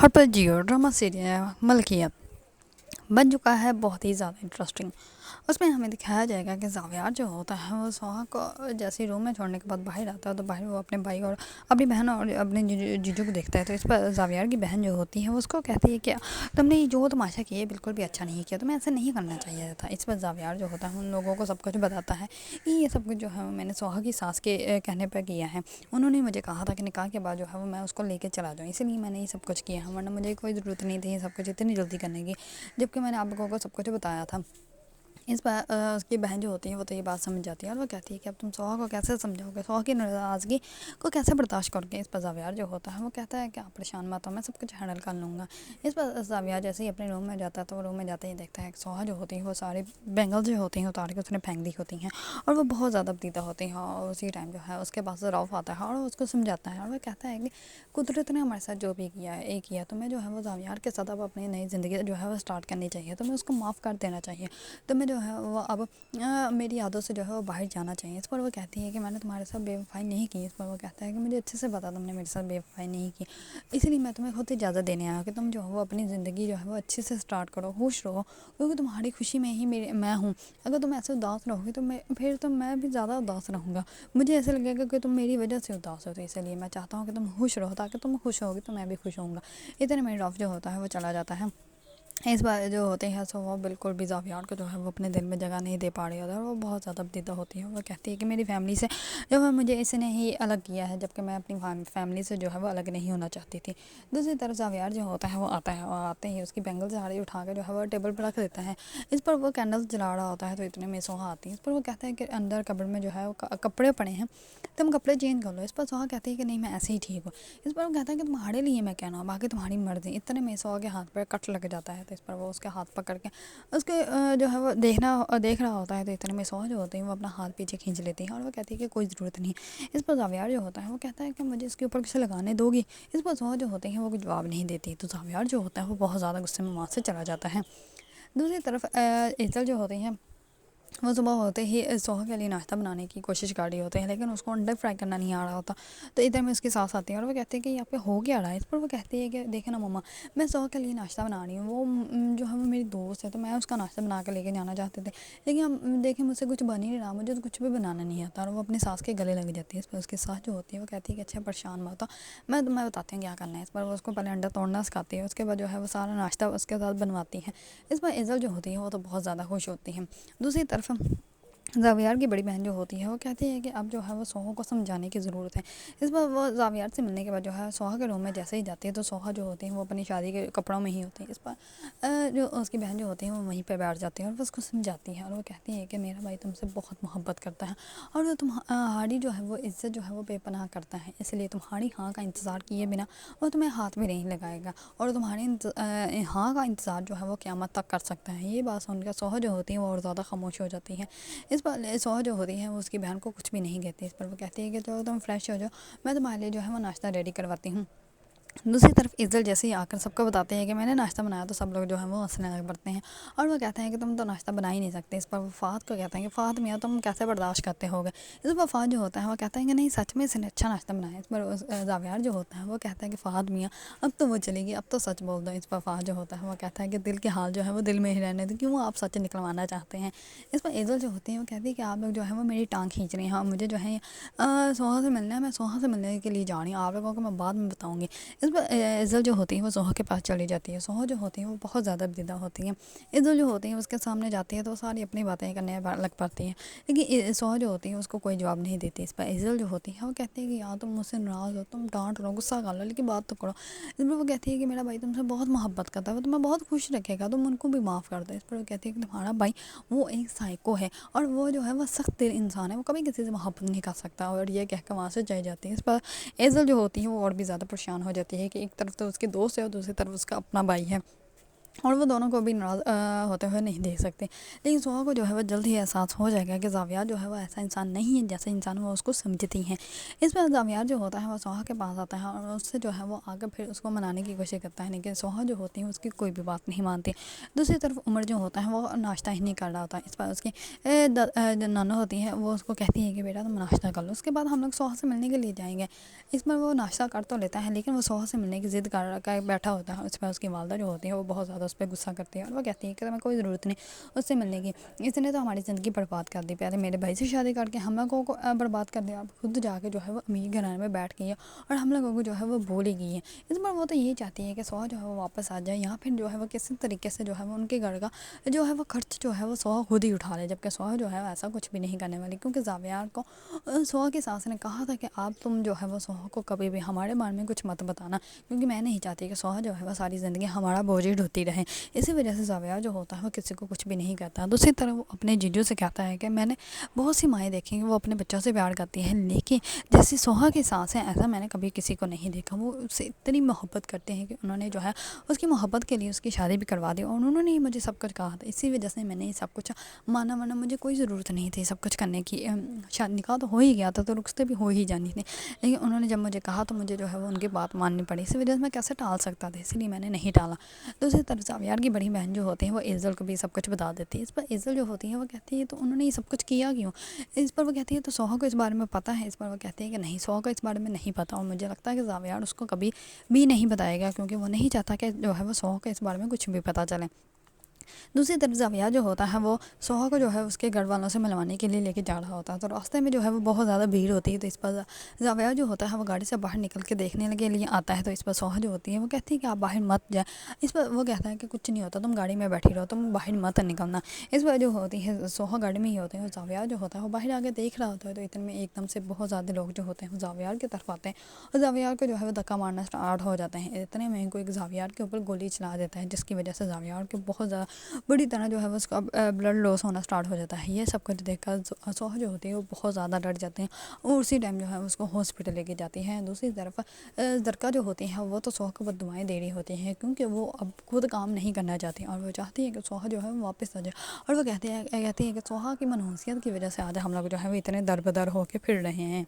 हर पर जियो drama serial मलकियत बन चुका है बहुत ही ज़्यादा इंटरेस्टिंग। उसमें हमें दिखाया जाएगा कि ज़ावियार जो होता है वो सोहा को जैसे रूम में छोड़ने के बाद बाहर आता है तो बाहर वो अपने भाई और अपनी बहन और अपने जीजू को देखता है। तो इस पर ज़ावियार की बहन जो होती है वो उसको कहती है कि तुमने ये जो तमाशा किया बिल्कुल भी अच्छा नहीं किया, तुम्हें ऐसा नहीं करना चाहिए था। इस पर ज़ावियार जो होता है उन लोगों को सब कुछ बताता है कि ये सब कुछ जो है मैंने सोहा की सास के कहने पर किया है। उन्होंने मुझे कहा था कि निकाह के बाद जो है वो मैं उसको लेके चला जाऊँ, इसलिए मैंने ये सब कुछ किया है, वरना मुझे कोई ज़रूरत नहीं थी ये सब कुछ इतनी जल्दी करने की, जबकि मैंने आप लोगों को सब कुछ बताया था। इस बार उसकी बहन जो होती है वो तो ये बात समझ जाती है और वो कहती है कि अब तुम सोहा को कैसे समझाओगे, सोहा की नाराज़गी को कैसे बर्दाश्त करोगे। इस पर ज़ावियार जो होता है वो कहता है कि आप परेशान मत हो, मैं सब कुछ हैंडल कर लूँगा। इस पर ज़ावियार जैसे ही अपने रूम में जाता है तो वो रूम में जाते ही देखता है कि सोहा जो होती है वो सारी बैंगल जो होती हैं उतार के उसने फेंक दी होती हैं और वो बहुत ज़्यादा पतीता होती हैं। और उसी टाइम जो है उसके पास रऊफ़ आता है और उसको समझाता है और वो कहता है कि कुदरत ने हमारे साथ जो भी किया है एक किया, तुम्हें जो है वो ज़ावियार के साथ अब अपनी नई ज़िंदगी जो है वो स्टार्ट करनी चाहिए, तुम्हें उसको माफ़ कर देना चाहिए, तुम्हें जो है वो अब मेरी यादों से जो है वो बाहर जाना चाहिए। इस पर वो कहती है कि मैंने तुम्हारे साथ बेवफाई नहीं की। इस पर वो कहता है कि मुझे अच्छे से पता तुमने मेरे साथ बेवफाई नहीं की, इसीलिए मैं तुम्हें खुद इजाज़त देने आया कि तुम जो है वो अपनी ज़िंदगी जो है वो अच्छे से स्टार्ट करो, खुश रहो, क्योंकि तुम्हारी खुशी में ही मैं हूँ। अगर तुम ऐसे उदास रहोगे तो फिर तो मैं भी ज़्यादा उदास रहूँगा, मुझे ऐसे लगेगा कि तुम मेरी वजह से उदास हो। तो इसलिए मैं चाहता हूँ कि तुम खुश रहो, ताकि तुम खुश रहोगे तो मैं भी खुश होऊंगा। इतने में रऊफ़ जो होता है वो चला जाता है। इस बार जो होते हैं सो वो बिल्कुल भी ज़ावियार को जो है वो अपने दिल में जगह नहीं दे पा रही होती है और वो बहुत ज़्यादा बदीदा होती है। वो कहती है कि मेरी फैमिली से जो है मुझे इसने ही अलग किया है, जबकि मैं अपनी फैमिली से जो है वो अलग नहीं होना चाहती थी। दूसरी तरफ ज़ावियार जो होता है वो आता है और आते ही उसकी बैंगल साड़ी उठा कर जो है वो टेबल पर रख देता है। इस पर वो कैंडल जला रहा होता है तो इतने में सोहा आती है। इस पर वो कहता है कि अंदर कब्र में जो है वो कपड़े पड़े हैं, तुम कपड़े चेंज कर लो। इस पर सोहा कहती है कि नहीं, मैं ऐसे ही ठीक हूँ। इस पर वो कहता है कि तुम्हारे लिए मैं कहना हूँ, बाकी तुम्हारी मर्ज़ी। इतने में सोहा के हाथ पर कट लग जाता है। तो इस पर वो उसके हाथ पकड़ के उसके जो है वो देख रहा होता है। तो इतने में सोहा जो होती है वो अपना हाथ पीछे खींच लेती है और वो कहती है कि कोई ज़रूरत नहीं। इस पर ज़ावियार जो होता है वो कहता है कि मुझे इसके ऊपर कुछ लगाने दोगी। इस पर सोहा जो होती है वो कुछ जवाब नहीं देती। तो ज़ावियार जो होता है वो बहुत ज़्यादा गुस्से में वहाँ से चला जाता है। दूसरी तरफ एज़ल जो होती हैं वो सुबह होते ही सोहा के लिए नाश्ता बनाने की कोशिश कर रही होते हैं, लेकिन उसको अंडर फ्राई करना नहीं आ रहा होता। तो इधर में उसकी सास आती है और वो कहती है कि यहाँ पे हो क्या रहा है। इस पर वो कहती है कि देखे ना मम्मा, मैं सोहा के लिए नाश्ता बना रही हूँ, वो जो है वो मेरी दोस्त है, तो मैं उसका नाश्ता बना के लेके जाना चाहते थे, लेकिन हम देखें मुझसे कुछ बन ही नहीं रहा, मुझे तो कुछ भी बनाना नहीं आता। और वो अपनी सास के गले लग जाती है। इस पर उसकी सास जो होती है वो कहती है कि अच्छा परेशान मत हो, मैं बताती हूँ क्या करना है। इस पर वो उसको पहले अंडा तोड़ना सिखाती है, उसके बाद जो है वो सारा नाश्ता उसके साथ बनवाती है। इस पर इज़ल जो होती है वो तो बहुत ज़्यादा खुश होती है। दूसरी तरफ ज़ावियार की बड़ी बहन जो होती है वो कहती है कि अब जो है वो सोहा को समझाने की ज़रूरत है। इस पर वो ज़ावियार से मिलने के बाद जो है सोहा के रूम में जैसे ही जाती है तो सोहा जो होती है वो अपनी शादी के कपड़ों में ही होती है। इस पर जो उसकी बहन जो होती है वो वहीं पर बैठ जाती है और वो उसको समझाती है और वो कहती है कि मेरा भाई तुमसे बहुत मोहब्बत करता है और वो तुम्हारी जो है वो इज़्ज़त जो है वो बेपनाह करता है, इसलिए तुम्हारी हाँ का इंतज़ार किए बिना वो तुम्हें हाथ भी नहीं लगाएगा और तुम्हारी हाँ का इंतज़ार जो है वो क़यामत तक कर सकता है। ये बात सुनकर सोहा जो होती है वो और ज़्यादा खामोश हो जाती है। इस पर सोहा जो होती है वो उसकी बहन को कुछ भी नहीं कहती। इस पर वो कहती है कि चलो तुम फ्रेश हो जाओ, मैं तुम्हारे लिए जो है वो नाश्ता रेडी करवाती हूँ। दूसरी तरफ इज़ल जैसे ही आकर सबको बताते हैं कि मैंने नाश्ता बनाया तो सब लोग जो है वो हंसने लग पड़ते हैं और वो कहते हैं कि तुम तो नाश्ता बना ही नहीं सकते। इस पर वो फ़ाद को कहते हैं कि फ़ाद मियाँ तुम कैसे बर्दाश्त करते होगे। इस पर फ़ाद जो होता है वो कहता है कि नहीं सच में इसने अच्छा नाश्ता बनाया। इस पर ज़ावियार जो होता है वो कहता है कि फ़ाद मियाँ अब तो वो चलेगी, अब तो सच बोल दो। इस पर फ़ाद जो होता है वो कहता है कि दिल के हाल जो है वो दिल में ही रहने दो, क्यों आप सच निकलवाना चाहते हैं। इस पर इज़ल जो होती है वो कहती है कि आप लोग जो है वो मेरी टांग खींच रहे हैं, हाँ मुझे जो है सोहा से मिलना है, मैं सोहा से मिलने के लिए जा रही हूँ, आप लोगों को मैं बाद में बताऊँगी। इस पर इज़ल जो होती है वो सोहा के पास चली जाती है। सोहा जो होती है वो बहुत ज़्यादा बदीदा होती है। इज़ल जो होती है उसके सामने जाती है तो सारी अपनी बातें करने लग पड़ती है, लेकिन सोहा जो होती है उसको कोई जवाब नहीं देती। इस पर इज़ल जो होती है वो कहती है कि यार तुम मुझसे नाराज़ हो, तुम डांट लो, गुस्सा कर लो, लेकिन बात तो करो। इस पर वो कहती है कि मेरा भाई तुमसे बहुत मोहब्बत करता है, वो तुम्हें बहुत खुश रखेगा, तुम उनको भी माफ़ कर दो। इस पर वो कहती है कि तुम्हारा भाई वो एक साइको है और वो जो है वो सख्त दिल इंसान है, वो कभी किसी से मोहब्बत नहीं कर सकता। और ये कह कर वहाँ से चली जाती है। इस पर एज़ल जो होती है वो और भी ज़्यादा परेशान हो जाती है कि एक तरफ तो उसके दोस्त है और दूसरी तरफ उसका अपना भाई है। اور وہ دونوں کو بھی ناراض ہوتے ہوئے نہیں دیکھ سکتے. لیکن سوہا کو جو ہے وہ جلد ہی احساس ہو جائے گا کہ زاویار جو ہے وہ ایسا انسان نہیں ہے جیسے انسان وہ اس کو سمجھتی ہیں. اس پر زاویار جو ہوتا ہے وہ سوہا کے پاس آتا ہے اور اس سے جو ہے وہ آ کر پھر اس کو منانے کی کوشش کرتا ہے، لیکن سوہا جو ہوتی ہے اس کی کوئی بھی بات نہیں مانتی. دوسری طرف عمر جو ہوتا ہے وہ ناشتہ ہی نہیں کر رہا ہوتا ہے. اس پر اس کی نانا ہوتی ہے، وہ اس کو کہتی ہے کہ بیٹا تم ناشتہ کر لو، اس کے بعد ہم لوگ سوہا سے ملنے کے لیے جائیں گے. اس پر وہ ناشتہ کر تو لیتا ہے لیکن وہ سوہا سے ملنے کی ضد کر بیٹھا ہوتا ہے. اس پر اس کی والدہ جو ہوتی ہے وہ بہت زیادہ اس پہ غصہ کرتی ہے اور وہ کہتی ہے کہ تمہیں کوئی ضرورت نہیں اس سے ملنے کی، اس نے تو ہماری زندگی برباد کر دی، پہلے میرے بھائی سے شادی کر کے ہم لوگوں کو برباد کر دیا، اب خود جا کے جو ہے وہ امیر گھرانے میں بیٹھ گئی ہے اور ہم لوگوں کو جو ہے وہ بھول ہی گئی ہے. اس پر وہ تو یہی چاہتی ہے کہ سوہا جو ہے وہ واپس آ جائے، یہاں پھر جو ہے وہ کسی طریقے سے جو ہے وہ ان کے گھر کا جو ہے وہ خرچ جو ہے وہ سوہا خود ہی اٹھا لے، جبکہ سوہا جو ہے ایسا کچھ بھی نہیں کرنے والی، کیونکہ زاویار کو سوہا کی ساس نے کہا تھا کہ آپ تم جو ہے وہ سوہا کو کبھی بھی ہمارے بارے میں کچھ مت بتانا، کیونکہ میں نہیں چاہتی کہ سوہا جو ہے وہ ساری زندگی ہمارا بوجھ ہی ڈھوتی رہے. اسی وجہ سے زاویار جو ہوتا ہے وہ کسی کو کچھ بھی نہیں کہتا. دوسری طرف وہ اپنے جیجو سے کہتا ہے کہ میں نے بہت سی مائیں دیکھی ہیں وہ اپنے بچوں سے پیار کرتی ہیں، لیکن جیسی سوہا کی ساس ہے ایسا میں نے کبھی کسی کو نہیں دیکھا. وہ اس سے اتنی محبت کرتے ہیں کہ انہوں نے جو ہے اس کی محبت کے لیے اس کی شادی بھی کروا دی اور انہوں نے ہی مجھے سب کچھ کہا تھا. اسی وجہ سے میں نے یہ سب کچھ مانا، ورنہ مجھے کوئی ضرورت نہیں تھی سب کچھ کرنے کی. شادی نکاح تو ہو ہی گیا تھا تو رخصتیں بھی ہو ہی جانی تھی، لیکن انہوں نے جب مجھے کہا تو مجھے جو ہے وہ ان کی بات ماننی پڑی. اسی وجہ سے میں کیسے ٹال سکتا تھا، اسی لیے میں نے نہیں ٹالا. دوسری طرف زاویار کی بڑی بہن جو ہوتی ہے وہ ایزل کو بھی سب کچھ بتا دیتی ہے. اس پر ایزل جو ہوتی ہے وہ کہتی ہے تو انہوں نے یہ سب کچھ کیا کیوں؟ اس پر وہ کہتی ہے تو سوہا کو اس بارے میں پتہ ہے؟ اس پر وہ کہتی ہے کہ نہیں، سوہا کو اس بارے میں نہیں پتہ، اور مجھے لگتا ہے کہ زاویار اس کو کبھی بھی نہیں بتائے گا کیونکہ وہ نہیں چاہتا کہ جو ہے وہ سوہا کو اس بارے میں کچھ بھی پتہ چلے. دوسری طرف زاویار جو ہوتا ہے وہ سوہا کو جو ہے اس کے گھر والوں سے ملوانے کے لیے لے کے جا رہا ہوتا ہے، تو راستے میں جو ہے وہ بہت زیادہ بھیڑ ہوتی ہے. تو اس پر زاویار جو ہوتا ہے وہ گاڑی سے باہر نکل کے دیکھنے کے لیے آتا ہے. تو اس پر سوہا جو ہوتی ہے وہ کہتی ہے کہ آپ باہر مت جائیں. اس پر وہ کہتا ہے کہ کچھ نہیں ہوتا، تم گاڑی میں بیٹھی رہو، تم باہر مت نکلنا. اس پر جو ہوتی ہے سوہا گاڑی میں ہی ہوتے ہیں، زاویار جو ہوتا ہے وہ باہر آ کے دیکھ رہا ہوتا ہے. تو اتنے میں ایک دم سے بہت زیادہ لوگ جو ہوتے ہیں وہ زاویار کی طرف آتے ہیں اور زاویار کو جو ہے وہ دھکا مارنا اسٹارٹ ہو جاتے ہیں. اتنے میں کوئی زاویار کے اوپر گولی چلا دیتا ہے جس کی وجہ سے زاویار کے بہت زیادہ بڑی طرح جو ہے وہ اس کا بلڈ لاس ہونا اسٹارٹ ہو جاتا ہے. یہ سب کچھ دیکھ کر سوہا جو ہوتی ہے وہ بہت زیادہ ڈر جاتے ہیں اور اسی ٹائم جو ہے اس کو ہاسپٹل لے کے جاتی ہیں. دوسری طرف درکا جو ہوتی ہیں وہ تو سوہا کو بد دعائیں دے رہی ہوتی ہیں کیونکہ وہ اب خود کام نہیں کرنا چاہتی اور وہ چاہتی ہے کہ سوہا جو ہے وہ واپس آ جائے. اور وہ کہتی ہے کہ سوہا کی منحوسیت کی وجہ سے آج ہم لوگ جو ہے وہ اتنے در بدر ہو کے پھر رہے ہیں.